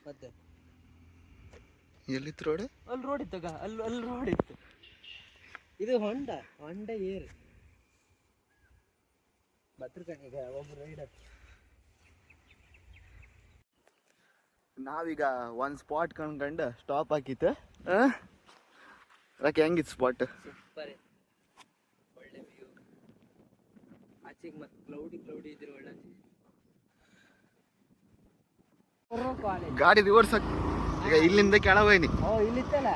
ಮತ್ತೆ ಎಲ್ಲಿತ್ತು ರೋಡ್? ಅಲ್ಲಿ ರೋಡ್ ಇತ್ತು, ಅಲ್ಲಿ ರೋಡ್ ಇತ್ತು. ಇದು ಹೊಂಡ ಏರ್ ಭದ್ರಕಣಿಗ ಒಬ್ರು ರೈಡರ್. ನಾವೀಗ ಒಂದು ಸ್ಪಾಟ್ ಕಂಡ್ಕಂಡು ಸ್ಟಾಪ್ ಹಾಕಿತ್ತು. ಅದಕ್ಕೆ ಹೆಂಗಿತ್ತು ಸ್ಪಾಟ್? ಸೂಪರ್, ಒಳ್ಳೆ ವ್ಯೂ. ಆಚೆಗೆ ಮತ್ತೆ ಕ್ಲೌಡಿ ಇದ್ರೆ ಒಳ್ಳೆ. ಗಾಡಿ ರಿವರ್ಸ್ ಈಗ ಇಲ್ಲಿಂದ ಕೆಳಗೋಯ್ನಿ. ಇಲ್ಲಿತ್ತಲ್ಲ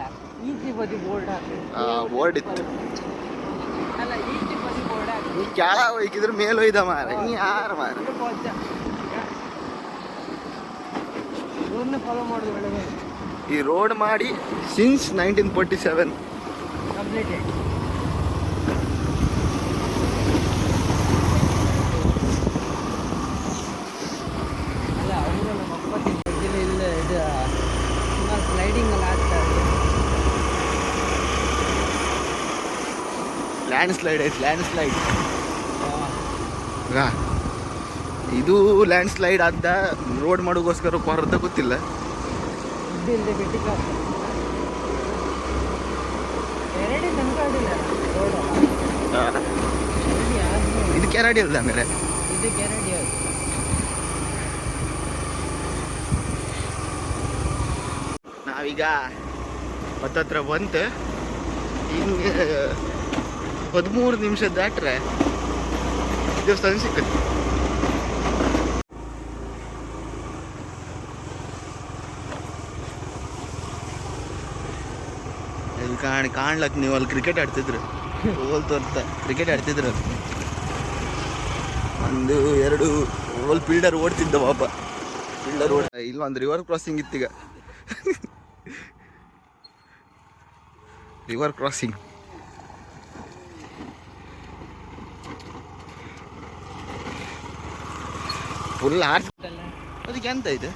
ಈಜಿ ಬದಿ ಬೋರ್ಡ್ ಬೋರ್ಡ್ ಇತ್ತು. ಅಲ್ಲ ಈಜಿ ಬದಿ ಬೋರ್ಡ್ ನೀ ಕೆಳ ಹೋಯ್ಕಿದ್ರೆ ಮೇಲೆ ಹೋಯ್ದ ಮಾರ. ನೀ ಯಾರು ಮಾರ ಫಾಲೋ ಮಾಡೋದು ಒಳ್ಳೆ. ಈ ರೋಡ್ ಮಾಡಿ ಸಿನ್ಸ್ 1947 ಕಂಪ್ಲೀಟೆಡ್. ಅಲ್ಲ ಅವರು ನಮ್ಮ ಅಪ್ಪತ್ತಿನ ಇಲ್ಲ ಇದು ಸುಮಾರು ಸ್ಲೈಡಿಂಗ್ ಎಲ್ಲ ಆಗ್ತಾರೆ. ಲ್ಯಾಂಡ್ ಸ್ಲೈಡ್ ಐತೆ, ಲ್ಯಾಂಡ್ ಸ್ಲೈಡ್. ಇದು ಲ್ಯಾಂಡ್ ಸ್ಲೈಡ್ ಆದ ರೋಡ್ ಮಾಡೋಗೋಸ್ಕರ ಕೊರತೆ ಗೊತ್ತಿಲ್ಲ. ಇದು ಕೆರಡಿ ಅಲ್ಲ ಅಂದರೆ ನಾವೀಗ ಹತ್ತತ್ರ ಬಂತು. ಹಿಂಗೆ 13 ನಿಮಿಷ ದಾಟ್ರೆ ದೇವಸ್ಥಾನ ಸಿಕ್ಕತ್ತೆ. ಕಾಣ್ಲಕ್ ನೀವು ಅಲ್ಲಿ ಕ್ರಿಕೆಟ್ ಆಡ್ತಿದ್ರು, ಓಲ್ ತೋರ್ತ ಕ್ರಿಕೆಟ್ ಆಡ್ತಿದ್ರು. 1 2 ಓಲ್ ಫೀಲ್ಡರ್ ಓಡ್ತಿದ್ದ ಪಾಪ. ಫೀಲ್ಡರ್ ಇಲ್ಲ ಒಂದು ರಿವರ್ ಕ್ರಾಸಿಂಗ್ ಇತ್ತೀಗ. ರಿವರ್ ಕ್ರಾಸಿಂಗ್ ಫುಲ್ ಆಡ್ತಿದ್ದಲ್ಲ. ಅದಕ್ಕೆ ಎಂತ ಇದೆ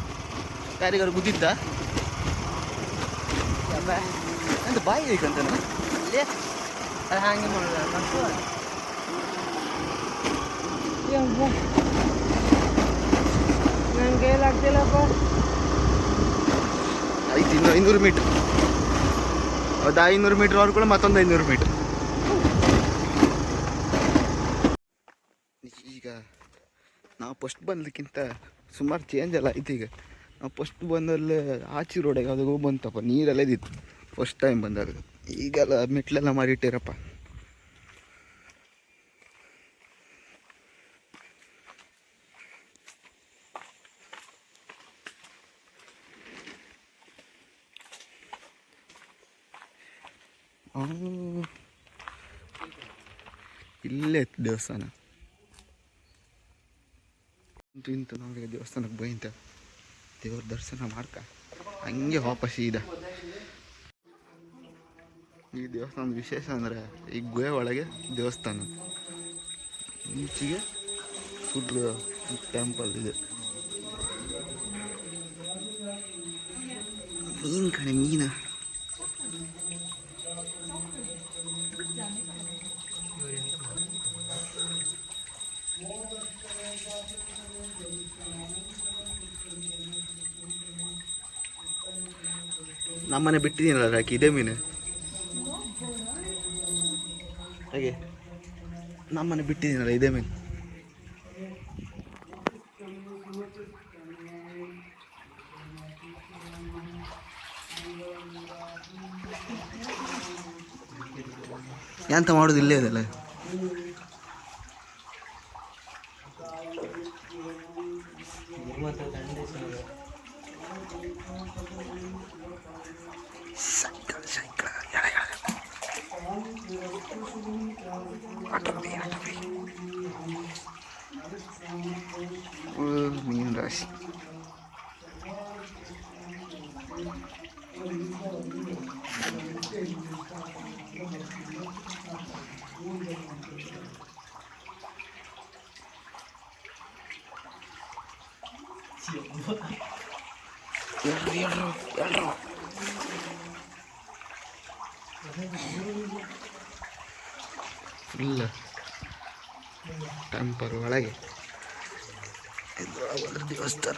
ಯಾರಿಗಾರು ಗುದ್ದಿದ್ದ ಅಂತ ಬಾಯಿ ಬೇಕಂತ ಅದು ಹಾಗೆ ಮಾಡೋದು. ನನ್ನ ಕೈಲಾಗ್ತಿಲ್ಲಪ್ಪ. ಆಯ್ತು, ಇನ್ನು 500 ಮೀಟ್ರ್. ಅದು 500 ಮೀಟ್ರ್ ಅವ್ರು ಕೂಡ ಮತ್ತೊಂದು 500 ಮೀಟ್ರ್. ಈಗ ನಾವು ಫಸ್ಟ್ ಬಂದಕ್ಕಿಂತ ಸುಮಾರು ಚೇಂಜ್ ಎಲ್ಲ ಆಯ್ತು. ಈಗ ನಾವು ಫಸ್ಟ್ ಬಂದಲ್ಲಿ ಆಚೆ ರೋಡಿಗೆ ಯಾವುದೋ ಬಂತಪ್ಪ, ನೀರೆಲ್ಲ ಇದ್ದಿತ್ತು ಫಸ್ಟ್ ಟೈಮ್ ಬಂದಾಗ. ಈಗೆಲ್ಲ ಮೆಟ್ಲೆಲ್ಲ ಮಾಡಿಟ್ಟಿರಪ್ಪ. ಇಲ್ಲೇ ದೇವಸ್ಥಾನ ಇಂತು ನಾವೀಗ ದೇವಸ್ಥಾನಕ್ಕೆ ಬೈಂತ ದೇವ್ರ ದರ್ಶನ ಮಾಡ್ಕ ಹಂಗೆ ವಾಪಸ್ ಇದೆ. ಈ ದೇವಸ್ಥಾನದ ವಿಶೇಷ ಅಂದರೆ ಈ ಗುಹೆ ಒಳಗೆ ದೇವಸ್ಥಾನ, ಈಚೆಗೆ ಸೂರ್ಯ ಟೆಂಪಲ್ ಇದೆ. ಮೀನು ಕಣೆ, ಮೀನು. ನಮ್ಮನೆ ಬಿಟ್ಟಿದ್ದೀನಲ್ಲ ರಾಕಿ, ಇದೇ ಮೀನು. ಹಾಗೆ ನಮ್ಮನೆ ಬಿಟ್ಟಿದ್ದೀನಲ್ಲ ಇದೇ ಮೀನು. ಎಂತ ಮಾಡೋದು ಇಲ್ಲೇ ಇದಲ್ಲ. ಮೀನು ರಾಶಿ. ಎಲ್ರು ಫುಲ್ ಟೆಂಪಲ್ ಒಳಗೆ ಇದ್ರೊಳಗೆ ದೇವಸ್ಥಾನ.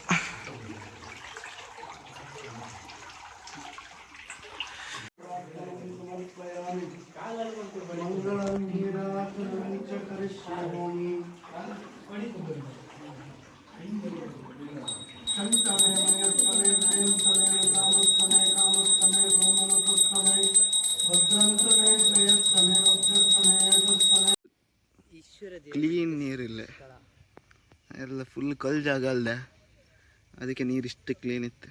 ಈಶ್ವರ ಕ್ಲೀನ್ ನೀರಿಲ್ಲ, ಎಲ್ಲ ಫುಲ್ ಕಲ್ ಜಾಗ ಅಲ್ದ, ಅದಕ್ಕೆ ನೀರು ಇಷ್ಟು ಕ್ಲೀನ್ ಇತ್ತು.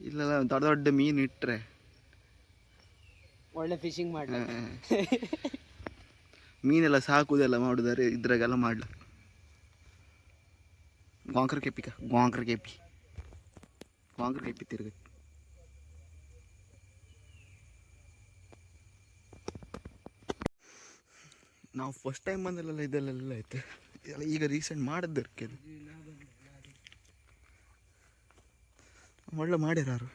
ಇಲ್ಲೆಲ್ಲ ದೊಡ್ಡ ದೊಡ್ಡ ಮೀನು ಇಟ್ಟರೆ ಒಳ್ಳೆ ಫಿಶಿಂಗ್ ಮಾಡಿ ಮೀನೆಲ್ಲ ಸಾಕುದೆಲ್ಲ ಮಾಡುದಾರೆ, ಇದ್ರಾಗೆಲ್ಲ ಮಾಡ್ಲ ಗೋಂಕರ ಕೆಪ್ಪಿ ತಿರುಗತ್ತೆ. ನಾವು ಫಸ್ಟ್ ಟೈಮ್ ಬಂದಲ್ಲೆಲ್ಲ ಇದೆಲ್ಲ ಐತೆ, ಇದೆಲ್ಲ ಈಗ ರೀಸೆಂಟ್ ಮಾಡಿದ್ದಕ್ಕೆ ಅದು ಒಳ್ಳೆ ಮಾಡ್ಯಾರು.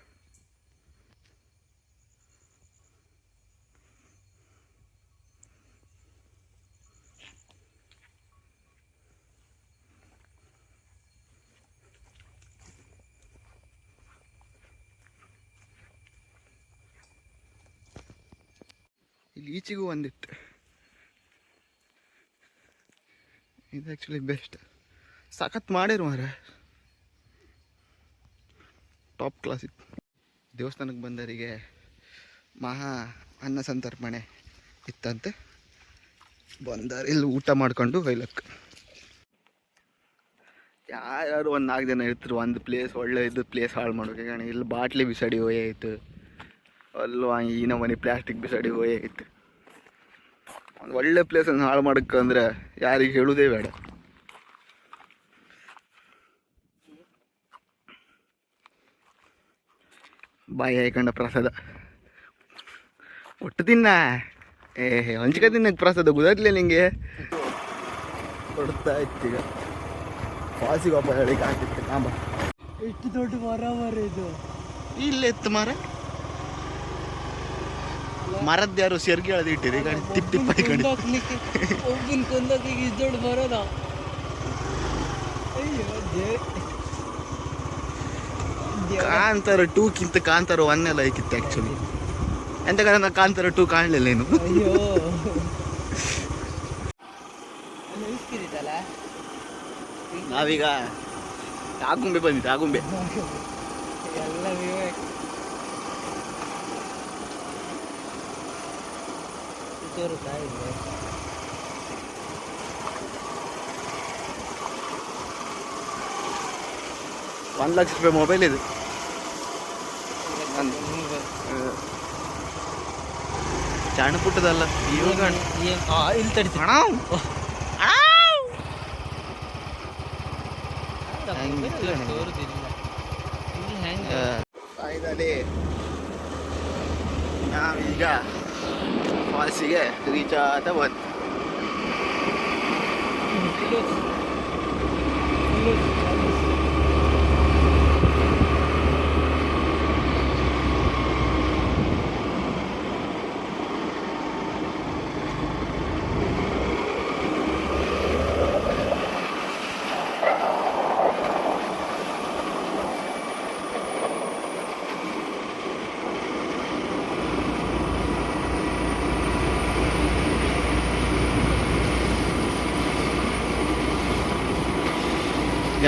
ಇಲ್ಲಿ ಈಚೆಗೂ ಒಂದಿತ್ತು, ಇದು ಆ್ಯಕ್ಚುಲಿ ಬೆಸ್ಟ್, ಸಖತ್ ಮಾಡಿರು ಮಾರ, ಟಾಪ್ ಕ್ಲಾಸ್ ಇತ್ತು. ದೇವಸ್ಥಾನಕ್ಕೆ ಬಂದವರಿಗೆ ಮಹಾ ಅನ್ನ ಸಂತರ್ಪಣೆ ಇತ್ತಂತೆ, ಬಂದಾರ ಇಲ್ಲಿ ಊಟ ಮಾಡ್ಕೊಂಡು ಹೊಯ್ಲಕ್ಕೆ. ಯಾರು ಒಂದು 4 ಜನ ಇರ್ತಾರೆ, ಒಂದು ಪ್ಲೇಸ್ ಒಳ್ಳೆ ಇದು ಪ್ಲೇಸ್ ಹಾಳು ಮಾಡೋಕೆ. ಕಾರಣ ಇಲ್ಲಿ ಬಾಟ್ಲಿ ಬಿಸಾಡಿ ಹೋಯಾಯ್ತು, ಅಲ್ಲೂ ಈ ನಮ್ಮನೆ ಪ್ಲಾಸ್ಟಿಕ್ ಬಿಸಾಡಿ ಹೋಯಾಯ್ತು. ಒಂದು ಒಳ್ಳೆ ಪ್ಲೇಸನ್ನು ಹಾಳು ಮಾಡೋಕ್ಕಂದ್ರೆ ಯಾರಿಗೆ ಹೇಳೋದೇ ಬೇಡ. ಬಾಯಿ ಹಾಯ್ಕೊಂಡ ಪ್ರಸಾದ ಒಟ್ಟು ತಿನ್ನ, ಹಂಚಿಕ ತಿನ್ನಕ್ಕೆ ಪ್ರಸಾದ ಗೊತ್ತಾಗ್ಲಿಲ್ಲ ನಿಂಗೆ. ಕೊಡ್ತಾ ಇತ್ತೀಗ ಫಾಲ್ಸಿಗೆ ಒಬ್ಬ ಹೇಳಿಕ್ಕೆ ಆಗ್ತಿತ್ತು ಕಾಂಬ. ಎಷ್ಟು ದೊಡ್ಡ ಮರ ಇದು, ಇಲ್ಲೇ ಇತ್ತು ಮರದ್ದು ಯಾರು ಸೆರ್ಗಿ ಎಳ್ದು ಇಟ್ಟಿರಿ, ಗಾಡಿ ತಿಪ್ಪ ಹಾಕೊಂಡು ಒಬ್ಬನ ಕೊಂದೋಗಿ ಇಷ್ಟು ದೊಡ್ಡ ಬರೋದ. ಕಾಂತಾರ 2ಕ್ಕಿಂತ ಕಾಂತಾರ 1 ಎಲ್ಲ ಐಕಿತ್ತು ಆ್ಯಕ್ಚುಲಿ. ಎಂತ ಕಾರಣ ಕಾಂತಾರ 2 ಕಾಣಲಿಲ್ಲ ಏನು. ಅಯ್ಯೋ ನಾವೀಗ ಆಗುಂಬೆ ಬಂದಿದ್ದೆ, ಆಗುಂಬೆ ಎಲ್ಲ ತೋರುತ್ತಾ ಇದೆ. 1 ಲಕ್ಷ ರೂಪಾಯಿ ಮೊಬೈಲ್ ಇದು. ಸಣ್ಣ ಪುಟ್ಟದಲ್ಲ, ಇವಾಗ ಇಲ್ಲಿ ತಡಿತು ಹಣ ಫೈನಲಿ ನಾವೀಗ ಫಾಲ್ಸಿಗೆ ರೀಚ್ ಆದ ಬಂತು.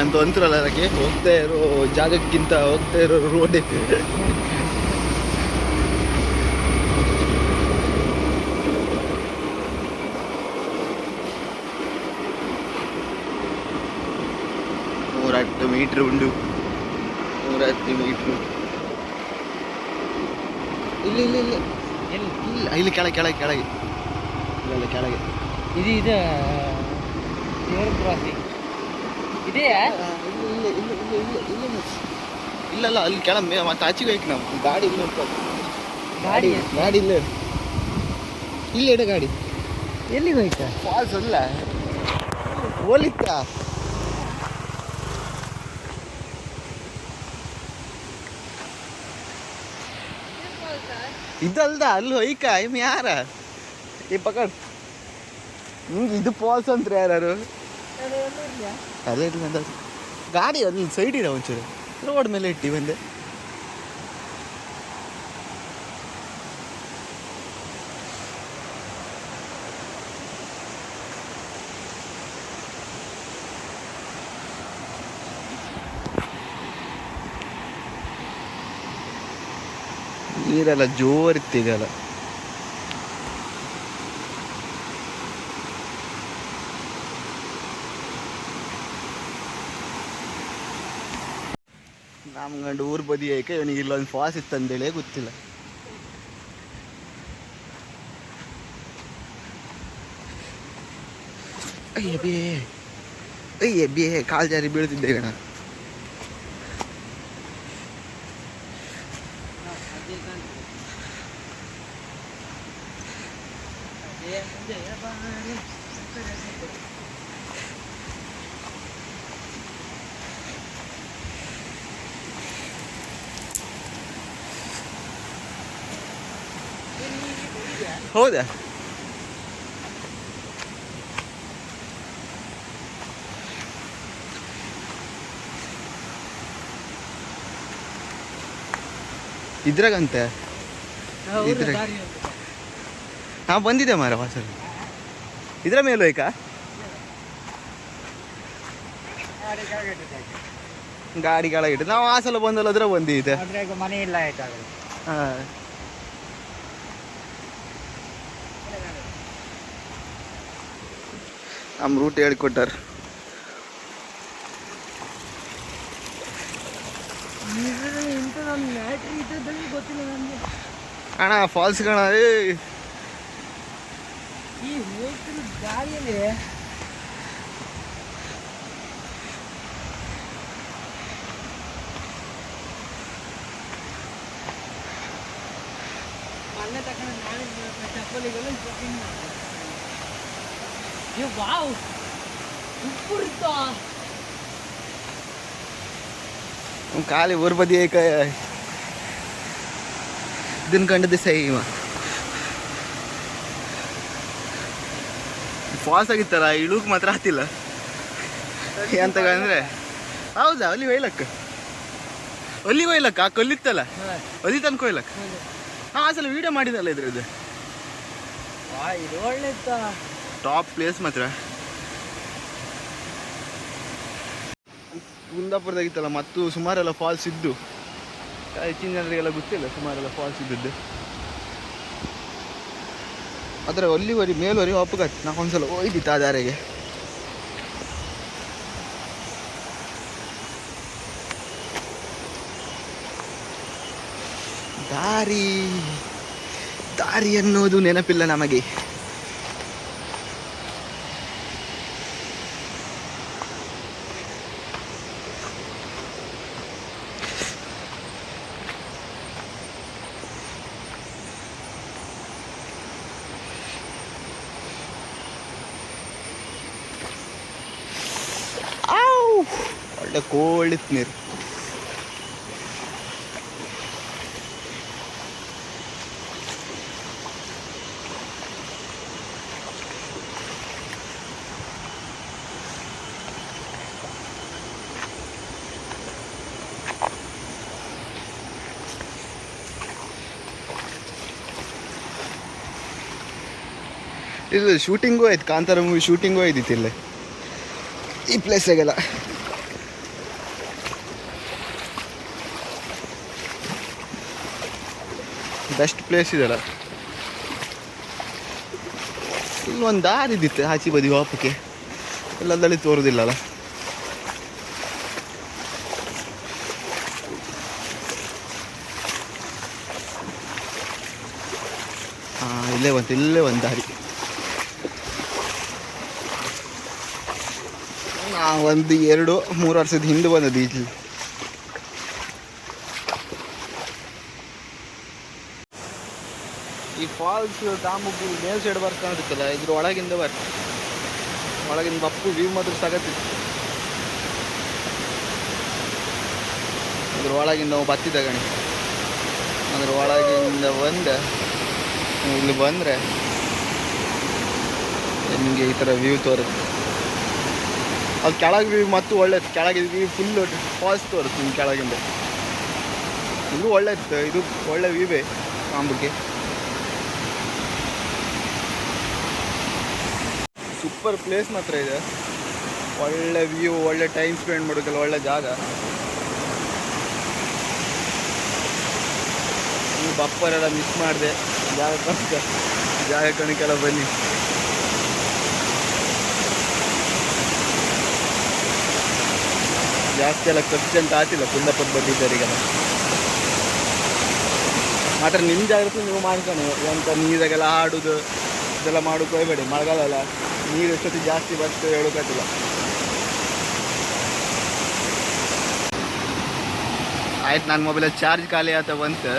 ಅಂತ ಅಂತಾರಲ್ಲ, ಅದಕ್ಕೆ ಹೋಗ್ತಾ ಇರೋ ಜಾಗಕ್ಕಿಂತ ಹೋಗ್ತಾ ಇರೋ ರೋಡೇ. ಮೂರತ್ತು ಮೀಟ್ರ್ ಉಂಡು, 110 ಮೀಟ್ರು. ಇಲ್ಲಿ ಇಲ್ಲಿ ಇಲ್ಲಿ ಇಲ್ಲ ಇಲ್ಲಿ ಕೆಳಗೆ ಕೆಳಗೆ ಕೆಳಗೆ ಇಲ್ಲ ಕೆಳಗೆ ಇದು ಇದೆ ಕ್ರಾಸಿಂಗ್ ಇದೆಯಾ? ಇಲ್ಲಲ್ಲ, ಅಲ್ಲಿ ಕೆಳಗೆ ಮತ್ತೆ ಆಚೆಗೆ ಹೋಯ್ತು. ನಾವು ಗಾಡಿ ಇಲ್ಲ, ಗಾಡಿ ಗಾಡಿ ಇಲ್ಲ, ಇಲ್ಲ ಇಡ ಗಾಡಿ. ಎಲ್ಲಿಗೆ ಹೋಯ್ತಾ? ಫಾಲ್ಸ್ ಅಲ್ಲ, ಹೋಲಿತ್ತ ಇದಲ್ದ ಅಲ್ಲಿ ಹೋಯ್ಕ ಇಮ್ ಯಾರ ಈ ಪಕಡ್ ನಿಂಗೆ ಇದು ಫಾಲ್ಸ್ ಅಂತ ಯಾರು ಅದೇ ಇಲ್ಲ ಗಾಡಿ ಅಲ್ಲಿ ಸೈಡ್ ಇರ ಒಂಚೂರು ರೋಡ್ ಮೇಲೆ ಇಟ್ಟಿ ಬಂದೆ. ನೀರೆಲ್ಲ ಜೋರಿತ್ತು ಈಗೆಲ್ಲ. ನಮ್ಮ ಗಂಡು ಊರು ಬದಿ ಏಕೆ ಇವನಿಗೆ ಇಲ್ಲೊಂದು ಫಾಲ್ಸ್ ಇತ್ತಂದೇಳಿ ಗೊತ್ತಿಲ್ಲ. ಅಯ್ಯ ಬೇ ಕಾಲು ಜಾರಿ ಬೀಳ್ತಿದ್ದೆ ಗಣ. ಹೌದಾ? ಇದ್ರಾಗಂತೆ ನಾ ಬಂದಿದ್ದೆ ಮಾರ ವಾಸಲ್ ಇದ್ರ ಮೇಲೂ ಐಕಾ ಗಾಡಿ ಕೆಳಗಿಟ್ಟು ನಾವು ಆ ಸಲ ಬಂದಲ್ಲ ಅದ್ರ ಬಂದಿದ್ದೆ ಮನೆ ಇಲ್ಲ ಆಯ್ತಾ. ಹಾಂ ನಮ್ಮ ರೂಟ್ ಹೇಳಿಕೊಟ್ಟಾರ. ಗೊತ್ತಿಲ್ಲ ನನಗೆ ಅಣ್ಣ ಫಾಲ್ಸ್ ಕಣ. ಈ ಹೋಗ್ತಿರೋ ಗಾಳಿಯಲ್ಲಿ ಮೊನ್ನೆ ತಗೊಂಡು ನಾನು ಚಪ್ಪಲಿಗಳು ಶಾಪಿಂಗ್ ಮಾಡ್ತೀನಿ. ವಾವ್ ಉಪ್ಪು ಇರ್ತಾ ಖಾಲಿ ಊರ್ ಬದಿ ಏಕ ಇದನ್ನ ಕಂಡದ್ದು ಸೈ ಇವ ಫಾಲ್ಸ್ ಆಗಿತ್ತಲ್ಲ ಇಳುಕ್ ಮಾತ್ರ ಹತ್ತಿಲ್ಲ ಅಂತಂದ್ರೆ. ಹೌದಾ? ಅಲ್ಲಿ ಒಯ್ಲಕ್ಕ ಅಲ್ಲಿ ಒಯ್ಲಕ್ಕ ಆ ಕಲ್ಲಿತ್ತಲ್ಲ ಅಲ್ಲಿ ತನಕ ಒಯ್ಲಕ್ಕ. ಹಾಂ ಆ ಸಲ ವೀಡಿಯೋ ಮಾಡಿದಲ್ಲ ಇದ್ರದ್ದು. ಇದು ಒಳ್ಳೆ ಟಾಪ್ ಪ್ಲೇಸ್ ಮಾತ್ರ. ಕುಂದಾಪುರದಾಗಿತ್ತಲ್ಲ ಮತ್ತು ಸುಮಾರೆಲ್ಲ ಫಾಲ್ಸ್ ಇದ್ದು ಹೆಚ್ಚಿನ ಜನರಿಗೆಲ್ಲ ಗೊತ್ತಿಲ್ಲ ಸುಮಾರೆಲ್ಲ ಫಾಲ್ಸ್ ಇದ್ದದ್ದು. ಆದರೆ ಅಲ್ಲಿವರೆಗೆ ಮೇಲ್ವರೆಗೆ ಒಪ್ಪಗತ್ತೆ. ನಾವು ಒಂದ್ಸಲ ಹೋಗಿತ್ತು ಆ ದಾರಿಗೆ. ದಾರಿ ಅನ್ನೋದು ನೆನಪಿಲ್ಲ ನಮಗೆ. ಒಳ್ಳೆ ಕೋಳಿತ್ ನೀರು. ಇದು ಶೂಟಿಂಗೂ ಆಯ್ತು, ಕಾಂತಾರ ಮೂವಿ ಶೂಟಿಂಗೂ ಆಯ್ತಿತ್ತು ಇಲ್ಲೇ ಈ ಪ್ಲೇಸಾಗೆಲ್ಲ. ಬೆಸ್ಟ್ ಪ್ಲೇಸ್ ಇದೆಲ್ಲ. ಇಲ್ಲೊಂದು ದಾರಿ ಇದ್ದಿತ್ತು ಆಚೆ ಬದಿ ವಾಪಕ್ಕೆ, ಎಲ್ಲದಲ್ಲಿ ತೋರುದಿಲ್ಲಲ್ಲ. ಹಾಂ ಇಲ್ಲೇ ಒಂದು ದಾರಿ. ಒಂದು 2-3 ವರ್ಷದ ಹಿಂದೆ ಬಂದದ್ದು ಇಲ್ಲಿ. ಈ ಫಾಲ್ಸ್ ದಾಮುಗು ಮೇಲ್ ಸೈಡ್ ಬರ್ಕೊಂಡಿತ್ತಲ್ಲ, ಇದ್ರ ಒಳಗಿಂದ ಒಳಗಿಂದ ಬಪ್ಪು ವ್ಯೂ ಮಾತ್ರ ಸಾಗತ್ತಿತ್ತು. ಅದ್ರ ಒಳಗಿಂದ ನಾವು ಬತ್ತಿದ್ದ ಗಣಿ, ಅದ್ರ ಒಳಗಿಂದ ಇಲ್ಲಿ ಬಂದರೆ ನಿಮಗೆ ಈ ಥರ ವ್ಯೂ ತೋರುತ್ತೆ. ಅದು ಕೆಳಗೆ ವ್ಯೂ ಮತ್ತು ಒಳ್ಳೆದು, ಕೆಳಗೆ ವ್ಯೂ ಫುಲ್ ಫಾಲ್ಸ್ ತೋರುತ್ತೆ ನಿಮ್ಗೆ ಕೆಳಗಿಂದ. ಇದು ಒಳ್ಳೆ ಇತ್ತು, ಇದು ಒಳ್ಳೆ ವ್ಯೂವೇ ಕಾಂಬಕ್ಕೆ. ಸೂಪರ್ ಪ್ಲೇಸ್ ಮಾತ್ರ ಇದೆ, ಒಳ್ಳೆ ವ್ಯೂ, ಒಳ್ಳೆ ಟೈಮ್ ಸ್ಪೆಂಡ್ ಮಾಡೋಕ್ಕೆಲ್ಲ ಒಳ್ಳೆ ಜಾಗ. ಬಪ್ಪರೆಲ್ಲ ಮಿಸ್ ಮಾಡಿದೆ. ಜಾಗ ಕಣಕ್ಕೆಲ್ಲ ಬನ್ನಿ. ಜಾಸ್ತಿ ಎಲ್ಲ ಖರ್ಚು ಅಂತ ಆತಿಲ್ಲ ಕುಂದಾಪುರ ಬಂದಿದ್ದವರಿಗೆಲ್ಲ. ಮಾತ್ರ ನಿಮ್ಮ ಜಾಗ್ರತೆ ನೀವು ಮಾಡ್ಕೊಂಡು ಎಂತ ನೀರಾಗೆಲ್ಲ ಆಡೋದು ಇದೆಲ್ಲ ಮಾಡೋಕೆ ಹೋಗ್ಬೇಡಿ. ಮಳೆಗಾಲ ಅಲ್ಲ, ನೀರು ಎಷ್ಟೊತ್ತಿ ಜಾಸ್ತಿ ಬರ್ತದೆ ಹೇಳೋಕ್ಕಾಗಿಲ್ಲ. ಆಯ್ತು, ನನ್ನ ಮೊಬೈಲಲ್ಲಿ ಚಾರ್ಜ್ ಖಾಲಿ ಆತ ಬಂತು.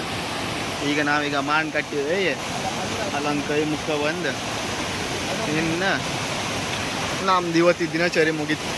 ಈಗ ನಾವೀಗ ಮಾನ್ ಕಟ್ಟಿವೆ, ಅಲ್ಲೊಂದು ಕೈ ಮುಖ ಬಂದು ಇನ್ನು ನಮ್ದು ಇವತ್ತಿನ ದಿನಚರಿ ಮುಗೀತು.